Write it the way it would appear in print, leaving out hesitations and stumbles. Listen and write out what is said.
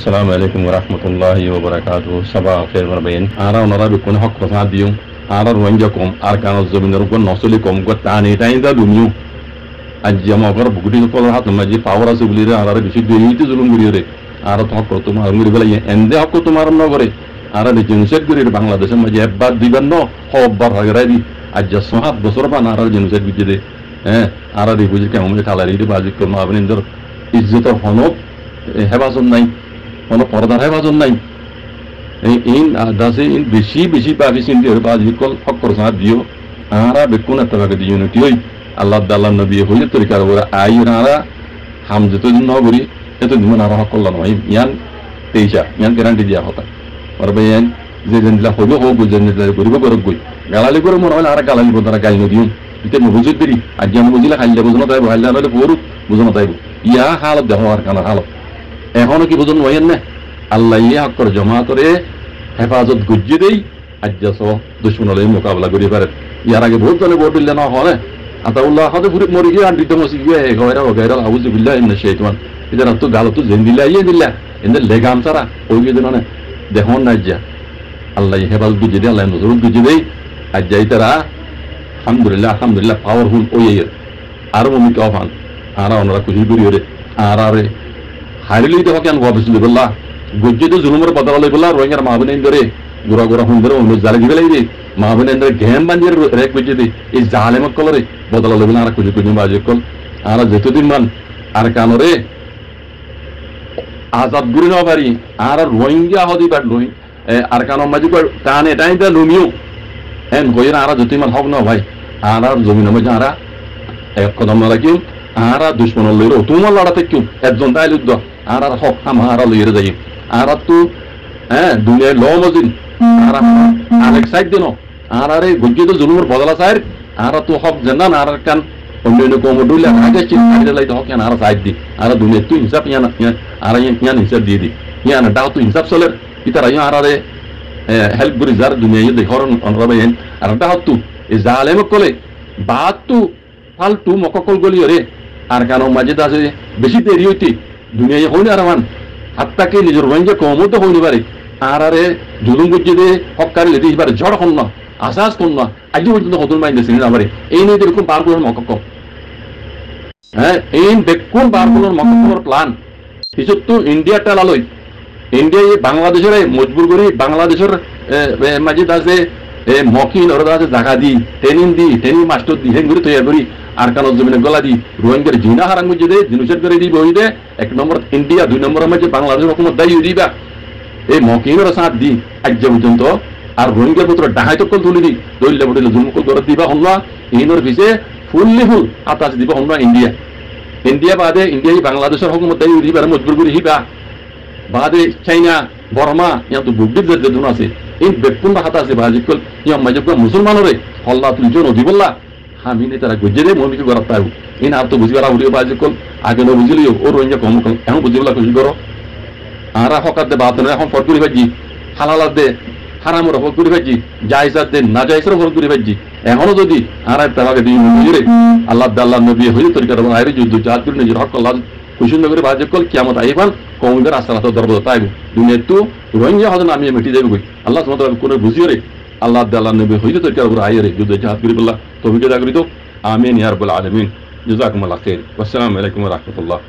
Assalamu alaikum warahmatullahi wabarakatuh. Sabah khair marbayin. Ara onara bikun hak kosa dium. Ara ruanja kom arkano zominor gon nosuli kom got tani tainda lumyu. Ajjama gar bugudi ko hat maji power asubulire ara bishi deyiti zulum gurire. Ara to hak to mar nguri bela ende hak to mar no gore. Ara de jinset gurire Bangladesh maji ebbar dibanno hobbar hagarabi. Ajja sohat bosorba ara jinset bijide. Ara de bujir ke umle talari de bazik ko ma abninder izzetor honok হেফাজত নাই, কোনো পর্দার হেফাজত নাই। In দাসে in বেশি বেশি পাবি চিন্তি বা যিকল ফকর সাথ দিও আরা বেকুন এতবাকে দিও নটি ওই আল্লাহ আল্লাহ নবী হইলে তরিকার ওরা আই আরা হাম যতদিন নগরি এতদিন আরা হকল নয় ইয়ান তেইশা ইয়ান গ্যারান্টি দিয়া হতা পারবে ইয়ান যে জেনলা হইবে ও বুঝেন করিব করব গই গালালি করে মনে হয় আর গালালি বদারা গাই নদিও ইতে বুঝিত দিরি আজ আমি বুঝিলা খাইলে বুঝনো তাই হাইলা নলে পুরো বুঝনো তাই ইয়া হালত দেহ আর কানা হালত এখনো কি বুঝুন হইয়েন না আল্লাহ ইয়ে হকর জমা করে হেফাজত গুজিয়ে দেই আজ্জাস দুশ্মন মোকাবেলা করি পারে ইয়ার আগে বহুত জনে ভোট দিলে না হয় আতাউল্লাহ হতে পুরো মরি গিয়ে আন্টি মসি গিয়ে গয়রা গয়রা আউযু বিল্লাহি মিনাশ শাইতান ইদান তো গালো তো জিন্দিলা ইয়ে দিলা এন্ড লেগাম সারা ওই গিয়ে না দেখুন না যা আল্লাহ হেফাজত গুজিয়ে দেই আল্লাহ নজর গুজিয়ে দেই আজ্জাই তারা আলহামদুলিল্লাহ পাওয়ারফুল ওই আর মমি কফান আর ওনারা খুশি করি রে আর আরে হারিলি তো কেন গবেষণা বললা গুজ্জে তো জুলুমের বদলা বললা রোহিঙ্গার মাহবিন ধরে গোড়া গোড়া হুন্দরে অন্য জালে দিবে লাগবে মাহবিন ধরে ঘেম বাঞ্জের রেক গুজ্জে দি এই জালেমক কলরে বদলা লইবে আর খুঁজে খুঁজে বাজে কল আর যতদিন মান আর কানরে আজাদ গুরি না পারি আর রোহিঙ্গা হদি বাট লই আর কান মাঝে টান এটাই দা লুমিও এন হইর আর যতদিন মান হক না ভাই আর জমিন মধ্যে আর এক কদম না রাখিও আর দুশ্মন লইরো তোমার লড়াতে কেউ একজন তাই লুদ্ধ আর হক আমার লইরে যাই আর তো দুনিয়ায় ল মজিন আর আরেক সাইড দিন আর আরে গুজ্জি তো জুলুমের বদলা সাইড আর তো হক জানান আর কান অন্য কম ডুলে আগে চিন্তা লাই তো হক আর সাইড দি আর দুনিয়া তুই হিসাব ইয়ানা আর ইয়ান হিসাব দিয়ে দি ইয়ানা দাও তো হিসাব চলে ইতারা ইয়া আর আরে হেল্প করি যার দুনিয়ায় দেখরন অনরাবেন আর দাও তো এই জালেম কলে বাত তো ফালতু মককল গলি রে আর কেন মাঝে আছে বেশি দেরি হইতে দুনিয়ায় হইনি আর মান হাত্তাকে নিজের রোহিঙ্গা কমও তো হইনি পারে আর আরে জুলুম গুজ্জে দিয়ে হকারি লেতে এবার ঝড় হন না আসাস কম না আজও পর্যন্ত হতুন মাইন্ড সিনি না পারে এই নিয়ে এরকম বারগুলোর মকক এই বেকুন বারগুলোর মককর প্ল্যান কিছু তো ইন্ডিয়াটা লালই ইন্ডিয়া বাংলাদেশের মজবুর করি বাংলাদেশের মাঝে আছে মকিন ওরা আছে জায়গা দি ট্রেনিং মাস্টার দি হেঙ্গুরি তৈরি করি আর কানো জমিনে গলা দি রোহিঙ্গার জিনা হারাং বুঝে দে জিনুসের করে দিব হই দে এক নম্বর ইন্ডিয়া দুই নম্বরের মাঝে বাংলাদেশের রকম দায়ী দিবা এই মকিনের সাথ দি আজ পর্যন্ত আর রোহিঙ্গার পুত্র ডাহাই তকল তুলি দি দইলে বটিলে জুমকল করে দিবা হন্না ইনোর পিছে ফুললি ফুল আতাস দিবা হন্না ইন্ডিয়া বাদে ইন্ডিয়াই বাংলাদেশের রকম দায়ী দিবা মজবুর করে হিবা বাদে চাইনা বর্মা ইয়া তো বুগদির যে দুন আছে এই বেকুন হাতা আছে বাজিকল ইয়া মাঝে মুসলমানরে হল্লা তুলছো নদী বললা হামিনে তারা গুজে দে মমিকে গড়া পাইব ইন আর তো বুঝিবারা উড়িয়ে বাজিকল আগে ন বুঝিলিও ও রোহিঙ্গা কম কম এখন বুঝিবলা খুশি করো আর হকার দে বাত এখন ফট করে ভাজি হালালাত দে হারামর ফট করে ভাজি জায়জাত দে না জায়জের ফট করে ভাজি এখনো যদি আর তাকে দিন বুঝিরে আল্লাহ আল্লাহ নবী হই তরিকার আইরে যুদ্ধ জাত করে নিজের হক আল্লাহ খুশি নগরে বাজিকল কিয়ামত আইবান কওমের আসারাত দরবার তাইব দুনিয়া তো রোহিঙ্গা হদন আমি মিটি দেব কই আল্লাহ সুবহানাহু ওয়া তাআলা কোন বুঝিরে আল্লাহ আল্লাহ নবী হইতে তরিকার আইরে যুদ্ধ জাত করে বল্লাহ তৌফিক দান করিতো আমিন ইয়া রাব্বাল আলামিন জাযাকুমুল্লাহ খাইর ওয়া আসসালামু আলাইকুম ওয়া রাহমাতুল্লাহ।